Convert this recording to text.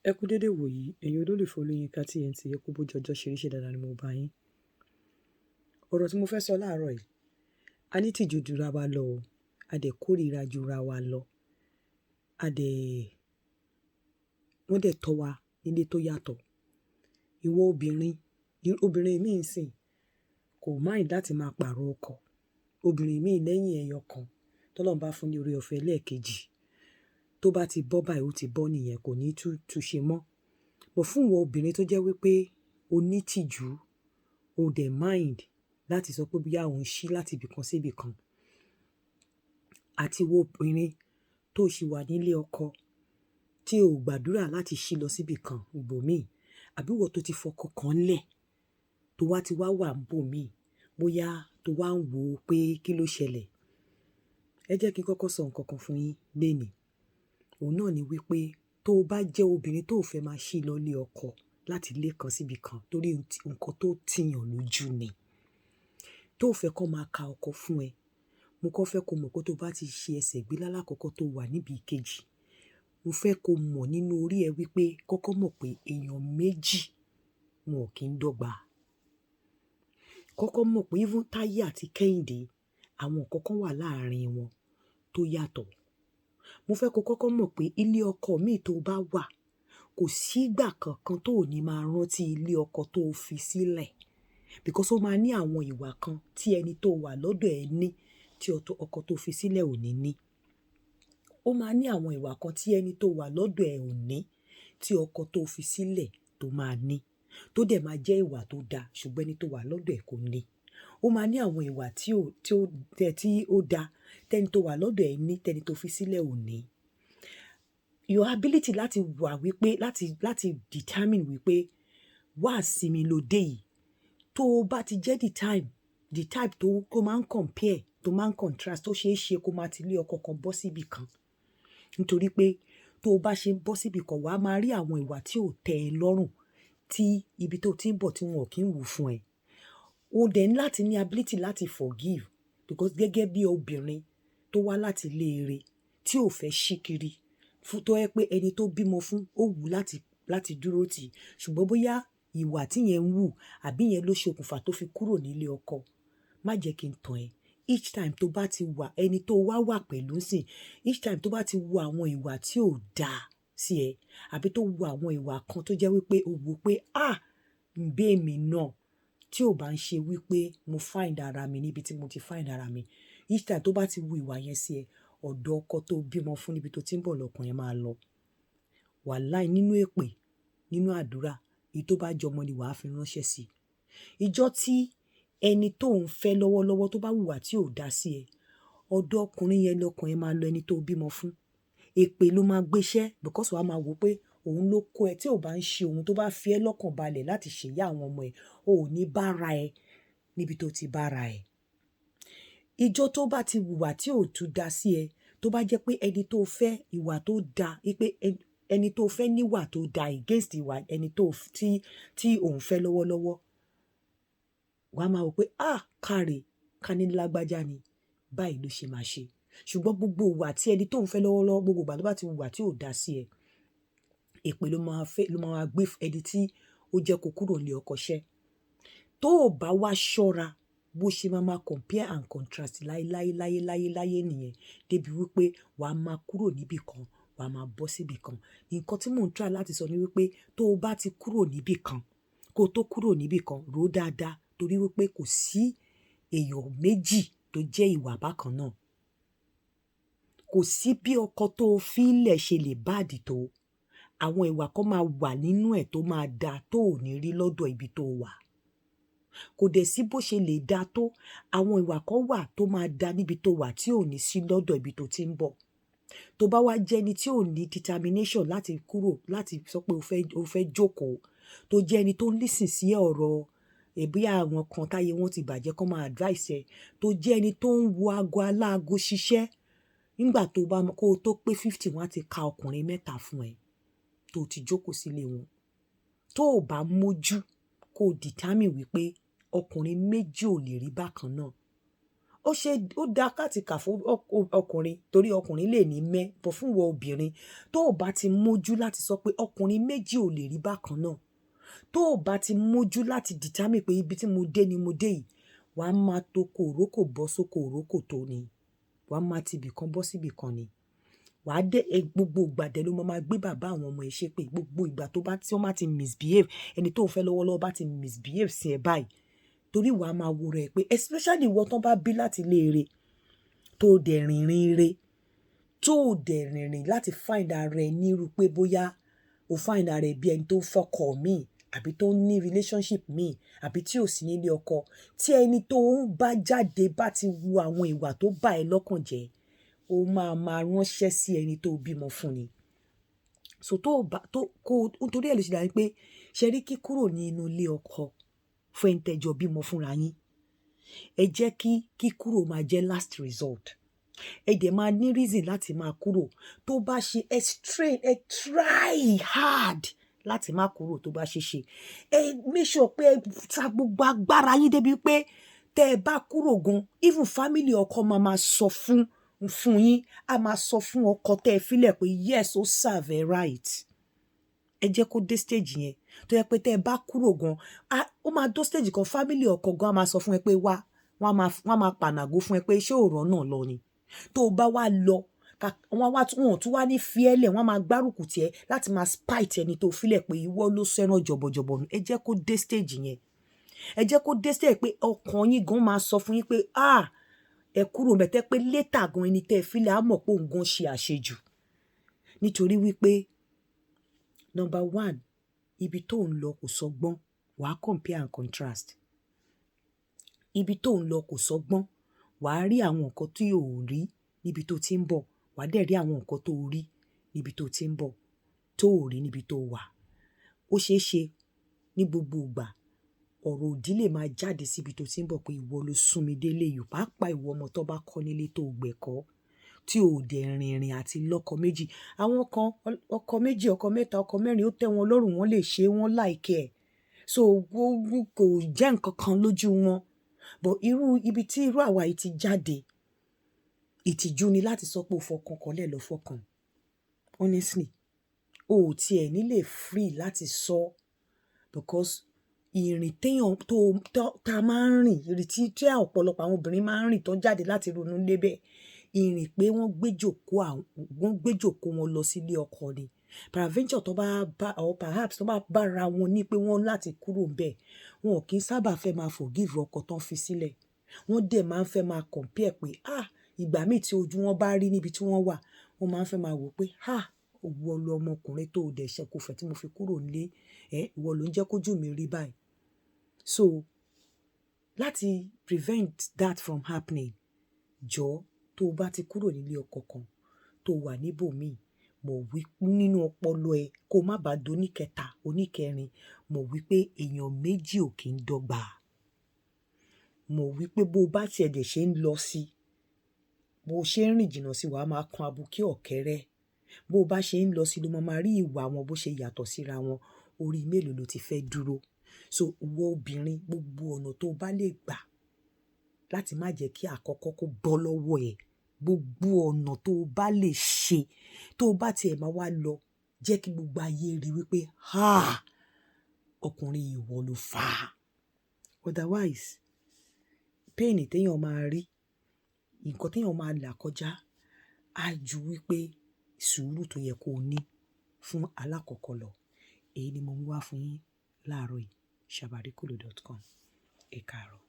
Ẹ kú dédé wòyí, ẹ̀yin olólùfẹ́ Olóyinka TNT, ẹ kú bójú ọjọ́ ṣe dáadáa ni mo bá yín. Ọ̀rọ̀ tí mo fẹ́ sọ láàárọ̀ yìí, a ní tìjú jura wa lọ, a dẹ̀ kórìíra jura wa lọ, wọ́n dẹ̀ tọ́ wa nílé tó yàtọ̀. Ìwọ obìnrin míì sìn kò mind láti máa pààrọ̀ ọkọ. Obìnrin míì lẹ́yìn ẹyọ kan tọ́lọ́run bá fún ní oore ọ̀fẹ́ lẹ́ẹ̀kejì, tó bá ti bọ́ báyìí ó ti bọ́ nìyẹn, kò ní tú ṣe mọ́. Bọ̀ fún ìwọ obìnrin tó jẹ́ wípé o ní tìjú, o dẹ̀ mind láti sọ pé bóyá òun ṣí láti ibìkan sí ibìkan, àti ìwọ obìnrin tó ṣì wà nílé ọkọ tí o gbàdúrà láti ṣí lọ sí ibìkan ibòmíì, àbí ìwọ tó ti fọkọ kan lẹ̀ tó wá ti wá wà níbòmíì, bóyá tó wá ń wò ó pé kí ló ṣẹlẹ̀. Ẹ jẹ́ kí n kọ́kọ́ sọ nǹkan kan fún yín lénìí. Òun náà ni wípé tó o bá jẹ́ obìnrin tó fẹ́ máa ṣí lọ ilé ọkọ láti ilé kan síbi kan torí nǹkan tó tìyàn lójú ni, tó fẹ́ kó máa ka ọkọ fún ẹ, mo kọ́ fẹ́ kó mọ̀ pé tó bá ti ṣe ẹsẹ̀ gbé lálákọ̀ọ́kọ́ tó wà níbi ìkejì, mo fẹ́ kó mọ̀ nínú orí ẹ wípé kọ́kọ́ mọ̀ pé èèyàn méjì wọn ò kí ń dọ́gba. Kọ́kọ́ mọ̀ pé even Táyé àti Kẹ́hìndé, àwọn nǹkan kan wà láàárín wọn tó yàtọ̀. Mo fẹ́ kó kọ́kọ́ mọ̀ pé ilé ọkọ míì tó bá wà, kò sígbà kankan tó ò ní máa rántí ilé ọkọ tó fi sílẹ̀, because ó máa ní àwọn ìwà kan tí ẹni tó wà lọ́dọ̀ ẹ ní tí ọkọ tó fi sílẹ̀ ò ní ní. Ó máa ní àwọn ìwà kan tí ẹni tó wà lọ́dọ̀ ẹ ò ní tí ọkọ tó fi sílẹ̀ tó máa ní, tó dẹ̀ máa jẹ́ ìwà tó dáa ṣùgbọ́n ẹni tó wà lọ́dọ̀ ẹ kò ní. Ó máa ní àwọn ìwà tí ó dáa tẹ́ni tó wà lọ́dọ̀ ẹ ní tẹ́ni tó fi sílẹ̀ ò ní. Your ability láti wà wípé láti determine wípé wá sinmi lóde yìí, tó bá ti jẹ́ the type tó máa ń compare, tó máa ń contrast, tó ṣeé ṣe kó máa ti ilé ọkọ kan bọ́ síbì kan. Nítorí pé tó bá ṣe ń bọ́ síbì kan, wàá máa rí àwọn ìwà tí ò tẹ́ ẹ lọ́rùn tí ibi tó ti ń bọ̀ tí wọn ò kí ń wù fún ẹ. O dẹ̀ ní láti ní ability láti forgive, because gẹ́gẹ́ bí obìnrin tó wá láti ilé ire tí ò fẹ́ ṣí kiri, tó yẹ pé ẹni tó bímọ fún ó wù láti dúró tì, ṣùgbọ́n bóyá ìwà tí yẹn ń wù àbí yẹn ló ṣokùnfà tó fi kúrò nílé ọkọ. Má jẹ́ kí n tàn ẹ́. Each time tó bá ti wà, ẹni tó wà pẹ̀lú sìn, each time tó bá ti wù àwọn ìwà tí ò dáa sí ẹ, àbí tó wù àwọn ìwà kan tó jẹ́ wípé o wò pé ǹbẹ́ mi náà, tí ò bá ń ṣe wípé mo find ara mi níbi tí mo ti find ara mi, each time tó bá ti wù ìwà yẹn sí ẹ, ọ̀dọ̀ ọkọ tó bímọ fún níbi tó ti ń bọ̀ lọ́kàn yẹn máa lọ. Wàláì, nínú èpè, nínú àdúrà, èyí tó bá jọmọ ni wàá fi ránṣẹ́ sí. Ìjọ́ tí ẹni tó ń fẹ́ lọ́wọ́lọ́wọ́ tó bá wùwà tí ò dá sí ẹ, ọ̀dọ̀ ọkùnrin yẹn lọ́kàn yẹn máa lọ, ẹni tó bímọ fún. Èpè ló máa gbéṣẹ́, because wàá máa wò pé òun ló kó ẹ, tí ò bá ń ṣe òun tó bá fi ẹ́ lọ́kàn balẹ̀ láti ṣèyá àwọn ọmọ ẹ, o ò ní bára ẹ níbi tó ti bára ẹ. Ìjọ́ tó bá ti wùwà tí ò tún dá sí ẹ, tó bá jẹ́ pé ẹni tó fẹ́ ìwà tó dá, wípé ẹni tó fẹ́ níwà tó dá against ìwà ẹni tí òun fẹ́ lọ́wọ́lọ́wọ́, wàá máa wò pé káre, ká ní lágbájá ni, báyìí ló ṣe máa ṣe. Ṣùgbọ́n gbogbo ìwà tí ẹni tó ń fẹ́ lọ́wọ́lọ́wọ́, gbogbo ìgbà tó bá ti wùwà tí ò dá sí ẹ, èpè ló máa gbé ẹni tí ó jẹ́ kó kúrò nílé ọkọ ṣẹ́. Tó o bá wá ṣọ́ra, bó ṣe máa compare and contrast láyé nìyẹn, débi wípé wàá máa kúrò níbì kan, wàá máa bọ́ síbì kan. Nǹkan tí mò ń try láti sọ ni wípé tó o bá ti kúrò níbì kan, kó o tó kúrò níbì kan, rò ó dáadáa, torí wípé kò sí èèyàn méjì tó jẹ́ ìwà bákan náà. Kò sí bí ọkọ tó fi ilẹ̀ ṣe lè bad tó, àwọn ìwà kan máa wà nínú ẹ̀ tó máa da tó ò ní rí lọ́dọ̀ ibi tó wà. Kò dẹ̀ sí bó ṣe lè da tó, àwọn ìwà kan wà tó máa da níbi tó wà tí ò ní sí lọ́dọ̀ ibi tó ti ń bọ̀. Tó bá wá jẹ́ ẹni tí ò ní determination láti kúrò, láti sọ pé o fẹ́ jókòó, tó jẹ́ ẹni tó ń listen sí ọ̀rọ̀ ẹbí àwọn kan táyé wọn ti bàjẹ́ kó máa advice ẹ, tó jẹ́ ẹni tó ń wo aago aláago ṣiṣẹ́, nígbà kó o tó pé 50 wọ́n á ti ka ọkùnrin 3 fún ẹ tó ti jókòó sílé wọn. Tó o bá mójú kó o determine wípé ọkùnrin méjì ò lè rí bákan náà, ó dá kàtìkà fún ọkùnrin torí ọkùnrin lè ní mẹ́ bọ̀ fún wọ obìnrin tó o bá ti mójú láti sọ pé ọkùnrin méjì ò lè rí bákan náà, tó o bá ti mójú láti determine pé ibi tí mo dé ni mo dé yìí, wàá máa tó kò òrókò bọ́ sóko òrókò tó ni, wàá máa ti ibì kan bọ́ síbì kan ni, wàá dé gbogbo ìgbà dẹ̀ ló máa gbé bàbá àwọn ọmọ ẹ̀ ṣépè, gbogbo ìgbà tí wọ́n bá ti misbehave, ẹni tó fẹ́ lọ́wọ́lọ́wọ́ bá ti misbehave sí ẹ báyìí, torí wàá máa wo rẹ̀ pé especially ìwọ tán bá bí láti ilé ire tó dẹ̀ rìnrìn ire, tó dẹ̀ rìnrìn láti find ara ẹ nírú pé bóyá o find ara ẹ bí ẹni tó fọkọ míì àbí tó ní relationship míì àbí tí ò sí nílé ọkọ, tí ẹni tó ń bá jáde bá ti wu àwọn ìwà tó bá ẹ lọ́kàn jẹ́, ó máa ránṣẹ́ sí ẹni tó bímọ fún ni. So nítorí ẹ̀ ló ṣe dàbí pé ṣe rí kíkúrò ní inú ilé ọkọ fún ẹni tẹ́jọ bímọ fúnra yín, ẹ jẹ́ kí kíkúrò máa jẹ́ last resort. Ẹ dẹ̀ máa ní reason láti máa kúrò tó bá ṣe ẹ try hard láti máa kúrò tó bá ṣe ṣe. Ẹ make sure pé ẹ ta gbogbo agbára yín débi pé tẹ́ ẹ bá kúrò gan, even family ọkọ máa sọ fún yín, a máa sọ fún ọkọ tẹ́ ẹ filẹ̀ pé yes ó serve ẹ right. Ẹ jẹ́ kó dé stage yẹn tó yẹ pé tẹ́ ẹ bá kúrò gan, ó máa dó stage kan family ọkọ gan á máa sọ fún ẹ pé wọ́n máa pànàgó fún ẹ pé ṣé ọ̀rọ̀ náà lọ ni. Tó o bá wá lọ wọn tún wá ní fiẹ́lẹ̀, wọ́n máa gbárùkù tiẹ̀ láti máa spite ẹni tó filẹ̀ pé ìwọ ló sẹ́ràn jọ̀bọ̀jọ̀bọ̀ nù. Ẹ jẹ́ kó dé stage yẹn, ẹ jẹ́ kó dé stage pé ọkàn yín gan máa sọ fún yín pé ẹ kúrò mẹ́tẹ́ pé later gan ẹni tẹ́ ẹ filẹ̀ á mọ̀ pé òun gan ṣe àṣejù. Nítorí wípé number one, ibi tó ń lọ kò sọgbọ́n, wàá compare and contrast. Ibi tó ń lọ kò sọgbọ́n, wàá rí àwọn nǹkan tí ò rí níbi tó ti ń bọ̀, wàá dẹ̀ rí àwọn nǹkan tó rí níbi tó ti ń bọ̀ tó ò rí níbi tó wà. Ó ṣeé ṣe ní gbogbo ìgbà ọ̀rọ̀ òdì lè máa jáde síbi tó ti ń bọ̀ pé ìwọ ló sún mi délé yìí, pàápàá ìwọ ọmọ tó bá kọ́ nílé tó gbẹ̀kọ́ tí ò dẹ̀ rìnrìn àti lọ́kọ méjì. Àwọn kan ọkọ méjì, ọkọ mẹ́ta, ọkọ mẹ́rin ó tẹ́ wọn lọ́rùn, wọ́n lè ṣe, wọ́n like ẹ̀, so kò jẹ́ nǹkan kan lójú wọn. But ibi tí irú àwa yìí ti jáde, ìtìjú ni láti sọ pé o fọkàn kan lẹ̀ lọ fọkàn. Honestly, o ò tiẹ̀ ní lè free láti sọ because ìrìn téèyàn tá a máa ń rìn, ìrìn tí ọ̀pọ̀lọpọ̀ àwọn obìnrin máa ń rìn tó jáde láti ronú lébẹ̀, ìrìn pé wọ́n gbé jòkó wọn lọ sílé ọkọ ni. Peradventure tó perhaps tó bá bára wọn ní pé wọ́n láti kúrò ńbẹ̀, wọn ò kí ń sábà fẹ́ máa forgive ọkọ tán fi sílẹ̀. Wọ́n dẹ̀ máa ń fẹ́ máa compare pé ìgbà míì tí ojú wọn bá rí níbi tí wọ́n wà, wọ́n máa ń fẹ́ máa wò pé ìwọ lọ ọmọkùnrin tó dẹ̀ ṣe kò fẹ́ tí mo fi kúrò nílé, ìwọ ló ń jẹ́ kójú mi rí báyìí. So láti prevent that from happening, jọ̀ọ́ tó o bá ti kúrò nílé ọkọ kan tó wà níbòmíì, mọ̀ wí nínú ọpọlọ ẹ kó má bàa doníkẹta oníkẹrin, mọ̀ wípé èèyàn méjì ò kí ń dọ́gba. Mọ̀ wípé bó o bá tiẹ̀ dẹ̀ ṣe ń lọ sí, bó o ṣe ń rìn jìnnà sí, wàá máa kan abuké ọ̀kẹ́rẹ́. Bó o bá ṣe ń lọ sí ló máa rí ìwà wọn bó ṣe yàtọ̀ síra wọn, orí mélòó ló ti fẹ́ dúró. So ìwọ obìnrin, gbogbo ọ̀nà tó o bá lè gbà láti má jẹ́ kí àkọ́kọ́ kó bọ́ lọ́wọ́ ẹ̀, gbogbo ọ̀nà tó o bá lè ṣe, tó o bá tiẹ̀ máa wá lọ, jẹ́ kí gbogbo ayé rí wípé ọkùnrin ìwọ ló fà á. Otherwise, pain téèyàn máa rí, nǹkan téèyàn máa là kọjá, á ju wípé sùúrù tó yẹ kó o ní fún alákọ̀ọ́kọ́ lọ. Èyí ni mo mú wá fún yín láàárọ̀ yìí. Shabarikolo.com. Ẹ káàárọ̀.